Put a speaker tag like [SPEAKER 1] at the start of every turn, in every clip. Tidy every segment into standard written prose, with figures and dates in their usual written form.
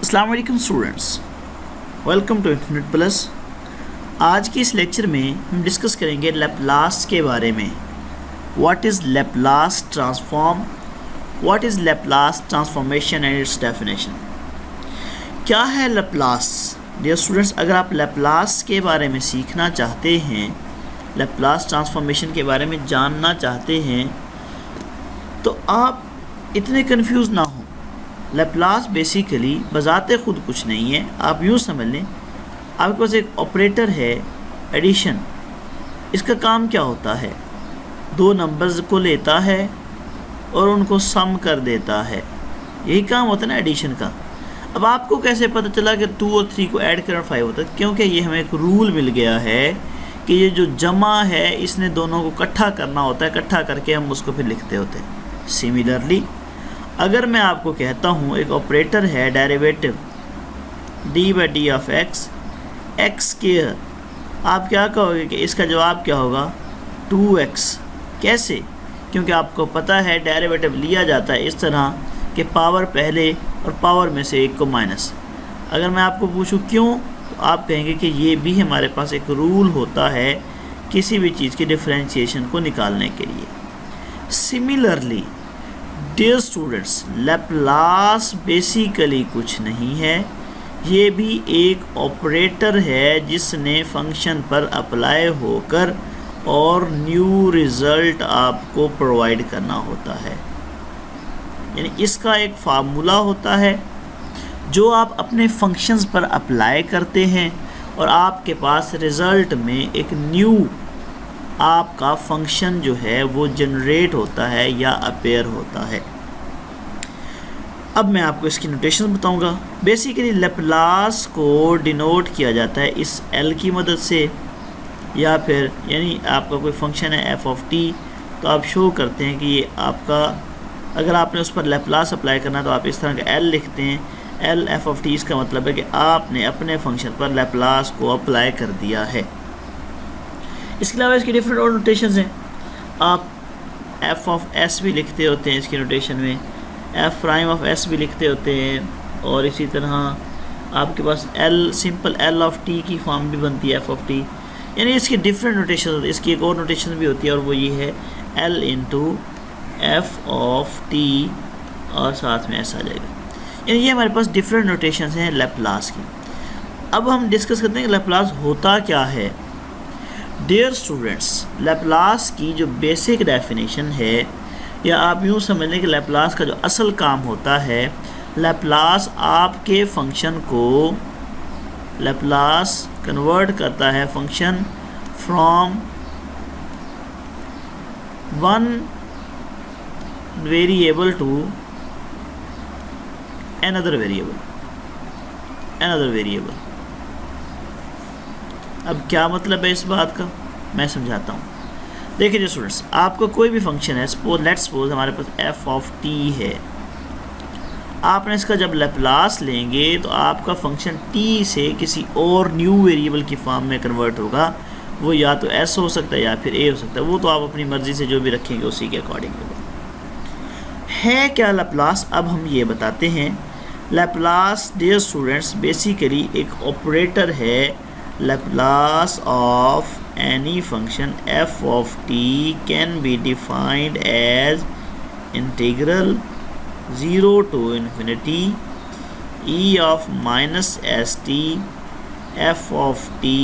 [SPEAKER 1] अस्सलाम वालेकुम students, welcome to Infinite Plus. आज के इस लेक्चर में हम डिस्कस करेंगे लैपलास के बारे में। What is Laplace transform, what is Laplace transformation and it's definition. क्या है लैपलास? डियर स्टूडेंट्स, अगर आप लैपलास के बारे में सीखना चाहते हैं, लैपलास ट्रांसफॉर्मेशन के बारे में जानना चाहते हैं, तो आप इतने कंफ्यूज ना हो। लैपलास बेसिकली बजाते ख़ुद कुछ नहीं है। आप यूँ समझ लें, आपके पास एक ऑपरेटर है एडिशन। इसका काम क्या होता है? दो नंबर्स को लेता है और उनको सम कर देता है। यही काम होता है ना एडिशन का। अब आपको कैसे पता चला कि 2 और 3 को ऐड करना 5 होता है? क्योंकि ये हमें एक रूल मिल गया है कि ये जो जमा है इसने दोनों को इकट्ठा करना होता है, इकट्ठा करके हम उसको फिर लिखते होते हैं। सिमिलरली अगर मैं आपको कहता हूँ एक ऑपरेटर है derivative d/d of x square, आप क्या कहोगे कि इसका जवाब क्या होगा? 2x। कैसे? क्योंकि आपको पता है डेरिवेटिव लिया जाता है इस तरह कि पावर पहले और पावर में से एक को माइनस। अगर मैं आपको पूछूं क्यों, तो आप कहेंगे कि ये भी हमारे पास एक रूल होता है किसी भी चीज़ की डिफरेंशिएशन को निकालने के लिए। Similarly dear students, Laplace basically कुछ नहीं है, ये भी एक ऑपरेटर है जिसने फंक्शन पर अप्लाई होकर और न्यू रिज़ल्ट आपको प्रोवाइड करना होता है। यानी इसका एक फार्मूला होता है जो आप अपने फंक्शंस पर अप्लाई करते हैं और आपके पास रिज़ल्ट में एक न्यू आपका फंक्शन जो है वो जनरेट होता है या अपेयर होता है। अब मैं आपको इसकी नोटेशन बताऊंगा। बेसिकली लैपलास को डिनोट किया जाता है इस एल की मदद से, या फिर यानी आपका कोई फंक्शन है एफ ऑफ टी, तो आप शो करते हैं कि ये आपका, अगर आपने उस पर लैपलास अप्लाई करना तो आप इस तरह का एल लिखते हैं, एल एफ ऑफ टी। इसका मतलब है कि आपने अपने फंक्शन पर लैपलास को अप्लाई कर दिया है। इसके अलावा इसकी डिफरेंट और नोटेशंस हैं। आप एफ ऑफ एस भी लिखते होते हैं इसकी नोटेशन में, एफ प्राइम ऑफ एस भी लिखते होते हैं, और इसी तरह आपके पास L, simple L of T की फॉर्म भी बनती है एफ ऑफ टी। यानी इसकी डिफरेंट नोटेशन होती है। इसकी एक और नोटेशन भी होती है और वो ये है L into F of T, और साथ में एस आ जाएगा। यानी ये हमारे पास डिफरेंट नोटेशंस हैं लैपलास की। अब हम डिस्कस करते हैं कि लैपलास होता क्या है। डियर स्टूडेंट्स, लैपलास की जो बेसिक डेफिनेशन है, या आप यूँ समझ लें कि लैपलास का जो असल काम होता है, लैपलास आपके फंक्शन को, लैपलास कन्वर्ट करता है function from one variable to another variable. अब क्या मतलब है इस बात का, मैं समझाता हूँ। देखिए जी स्टूडेंट्स, आपका कोई भी फंक्शन है, लेट्स सपोज हमारे पास एफ ऑफ टी है। आपने इसका जब लैपलास लेंगे तो आपका फंक्शन टी से किसी और न्यू वेरिएबल की फॉर्म में कन्वर्ट होगा। वो या तो एस हो सकता है या फिर ए हो सकता है, वो तो आप अपनी मर्ज़ी से जो भी रखेंगे उसी के अकॉर्डिंग होगा। है क्या लैपलास? अब हम ये बताते हैं। लैपलास डियर स्टूडेंट्स बेसिकली एक ऑपरेटर है। Laplace of any function f of t can be defined as integral 0 to infinity e of minus st f of t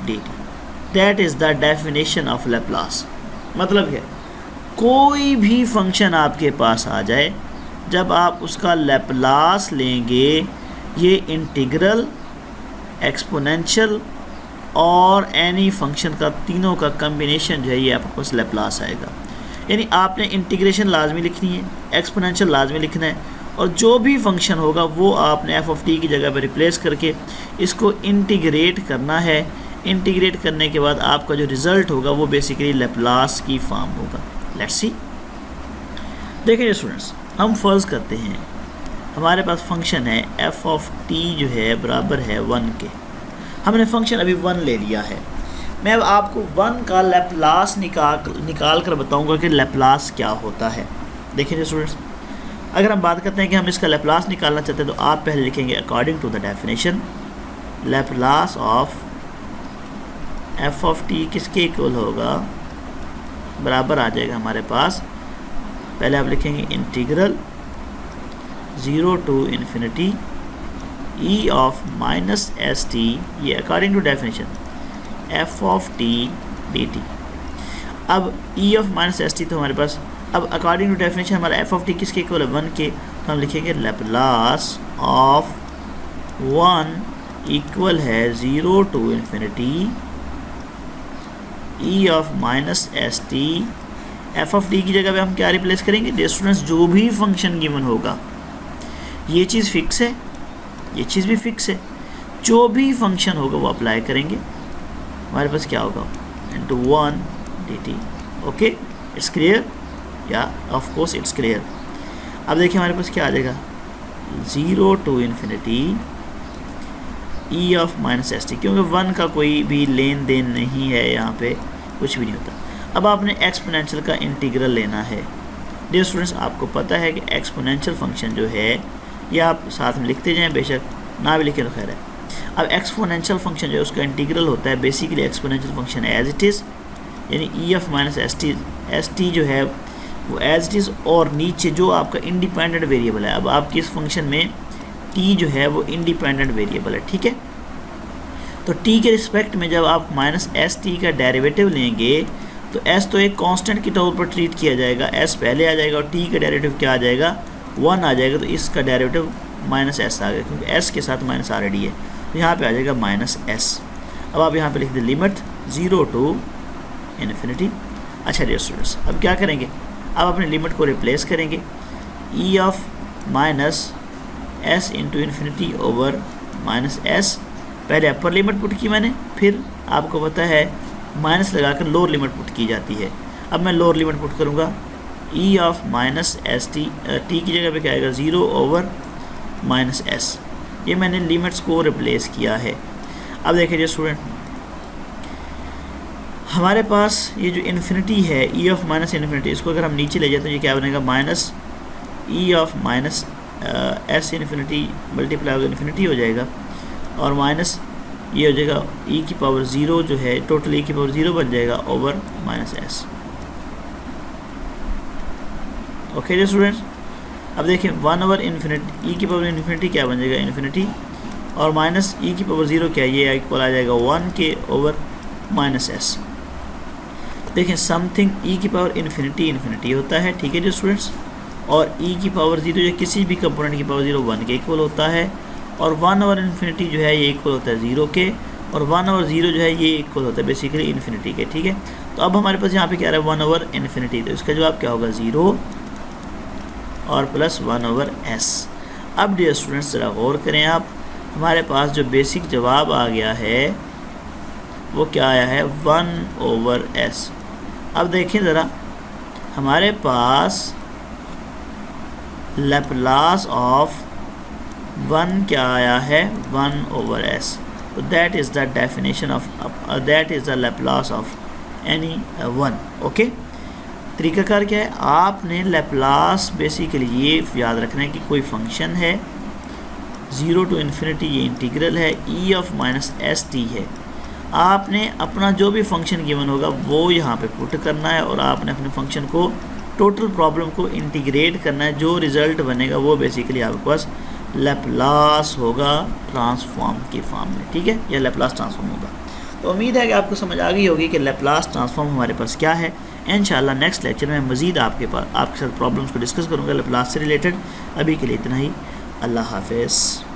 [SPEAKER 1] dt. That is the definition of Laplace. मतलब है कोई भी function आपके पास आ जाए, जब आप उसका लैपलास लेंगे, ये इंटीग्रल, एक्सपोनेंशियल और एनी फंक्शन का तीनों का कम्बिनेशन जो है ये आपके पास लैपलास आएगा। यानी आपने इंटीग्रेशन लाजमी लिखनी है, एक्सपोनेंशियल लाजमी लिखना है, और जो भी फंक्शन होगा वो आपने एफ ऑफ टी की जगह पर रिप्लेस करके इसको इंटीग्रेट करना है। इंटीग्रेट करने के बाद आपका जो रिज़ल्ट होगा वो बेसिकली लैपलास की फॉर्म होगा। Let's see. देखिए स्टूडेंट्स, हम फर्ज करते हैं हमारे पास फंक्शन है एफ ऑफ टी जो है बराबर है 1 के। हमने फंक्शन अभी 1 ले लिया है। मैं अब आपको 1 का लैपलास निकाल कर बताऊंगा कि लैपलास क्या होता है। देखिए स्टूडेंट्स, अगर हम बात करते हैं कि हम इसका लैप्लास निकालना चाहते हैं तो आप पहले लिखेंगे according to the definition Laplace of F of T किसके इक्वल होगा, बराबर आ जाएगा हमारे पास, पहले आप लिखेंगे integral 0 to infinity E of minus S T, ये according to definition F of T D T. अब E of minus S T तो हमारे पास, अब अकॉर्डिंग टू डेफिनेशन हमारा एफ ऑफ टी किसके इक्वल है, 1 के, तो हम लिखेंगे लैप्लास ऑफ 1 इक्वल है 0 to infinity E of minus S t. F of T की जगह पे हम क्या रिप्लेस करेंगे, डियर स्टूडेंट्स, जो भी फंक्शन गिवन होगा, ये चीज़ फिक्स है, ये चीज़ भी फिक्स है, जो भी फंक्शन होगा वो अप्लाई करेंगे, हमारे पास क्या होगा into 1 d t. Okay, it's clear, या ऑफ कोर्स इट्स क्लियर। अब देखिए हमारे पास क्या आ जाएगा, 0 to infinity E of minus S t, क्योंकि 1 का कोई भी लेन देन नहीं है, यहाँ पे कुछ भी नहीं होता। अब आपने एक्सपोनेंशियल का इंटीग्रल लेना है। डियर स्टूडेंट्स, आपको पता है कि एक्सपोनेंशियल फंक्शन जो है ये आप साथ में लिखते जाएं, बेशक ना भी लिखें तो खैर है। अब एक्सपोनेंशियल फंक्शन जो है उसका इंटीग्रल होता है basically exponential function as it is, यानी E of minus S T जो है वो एज इट इज़, और नीचे जो आपका इंडिपेंडेंट वेरिएबल है, अब आपकी इस फंक्शन में टी जो है वो इंडिपेंडेंट वेरिएबल है, ठीक है। तो टी के रिस्पेक्ट में जब आप माइनस एस टी का डेरिवेटिव लेंगे तो एस तो एक कांस्टेंट के तौर पर ट्रीट किया जाएगा, एस पहले आ जाएगा और टी का डेरिवेटिव क्या आ जाएगा, 1 आ जाएगा, तो इसका डेरिवेटिव माइनस एस आ गया, क्योंकि एस के साथ माइनस ऑलरेडी है, तो यहाँ पे आ जाएगा माइनस एस। अब आप यहाँ पे लिख दें लिमिट 0 टू इन्फिनिटी। अच्छा डियर स्टूडेंट्स, अब क्या करेंगे, अब अपने लिमिट को रिप्लेस करेंगे, ई of minus S into infinity over minus S, पहले अपर लिमिट पुट की मैंने, फिर आपको पता है माइनस लगाकर लोअर लिमिट पुट की जाती है। अब मैं लोअर लिमिट पुट करूँगा, ई of minus S T, T की जगह पे क्या आएगा 0 ओवर माइनस एस, ये मैंने लिमिट्स को रिप्लेस किया है। अब देखिए स्टूडेंट, हमारे पास ये जो इन्फिनिटी है ई ऑफ माइनस इन्फिनिटी, इसको अगर हम नीचे ले जाए तो ये क्या बनेगा, minus E of minus S infinity multiply होगा इन्फिनिटी हो जाएगा, और माइनस ये हो जाएगा ई की पावर 0 जो है, टोटल ई की पावर 0 बन जाएगा ओवर माइनस एस। ओके जी स्टूडेंट्स, अब देखिए 1 ओवर इन्फिनिटी, ई की पावर इन्फिनिटी क्या बन जाएगा इन्फिनिटी, और माइनस ई की पावर 0 क्या है, ये इक्वल आ जाएगा 1 के ओवर माइनस एस। देखें समथिंग ई की पावर इन्फिनिटी होता है, ठीक है जी स्टूडेंट्स, और ई की पावर 0 या किसी भी कंपोनेंट की पावर 0 1 के इक्वल होता है, और 1 ओवर इन्फिनिटी जो है ये इक्वल होता है 0 के, और 1 ओवर 0 जो है ये इक्वल होता है बेसिकली इन्फिनिटी के, ठीक है। तो अब हमारे पास यहाँ पे क्या आ रहा है 1 ओवर इन्फिनिटी, तो इसका जवाब क्या होगा 0 और प्लस 1 ओवर एस। अब डियर स्टूडेंट्स ज़रा गौर करें आप, हमारे पास जो बेसिक जवाब आ गया है वो क्या आया है 1 ओवर एस। अब देखें ज़रा, हमारे पास लैप्लास ऑफ 1 क्या आया है 1 ओवर एस, तो that is the definition of, that is the Laplace of any 1। Okay, तरीकाकार क्या है, आपने लैप्लास बेसिकली ये याद रखना है कि कोई फंक्शन है 0 टू इन्फिनिटी, ये इंटीग्रल है, ई ऑफ माइनस एस टी है, आपने अपना जो भी फंक्शन गिवन होगा वो यहाँ पे पुट करना है, और आपने अपने फंक्शन को टोटल प्रॉब्लम को इंटीग्रेट करना है, जो रिज़ल्ट बनेगा वो बेसिकली आपके पास लैप्लास होगा ट्रांसफॉर्म की फॉर्म में, ठीक है, या लैप्लास ट्रांसफॉर्म होगा। तो उम्मीद है कि आपको समझ आ गई होगी कि लैप्लास ट्रांसफॉर्म हमारे पास क्या है। इंशाल्लाह नेक्स्ट लेक्चर में मज़ीद आपके साथ प्रॉब्लम्स को डिस्कस करूँगा लैप्लास से रिलेटेड। अभी के लिए इतना ही, अल्लाह हाफ़िज़।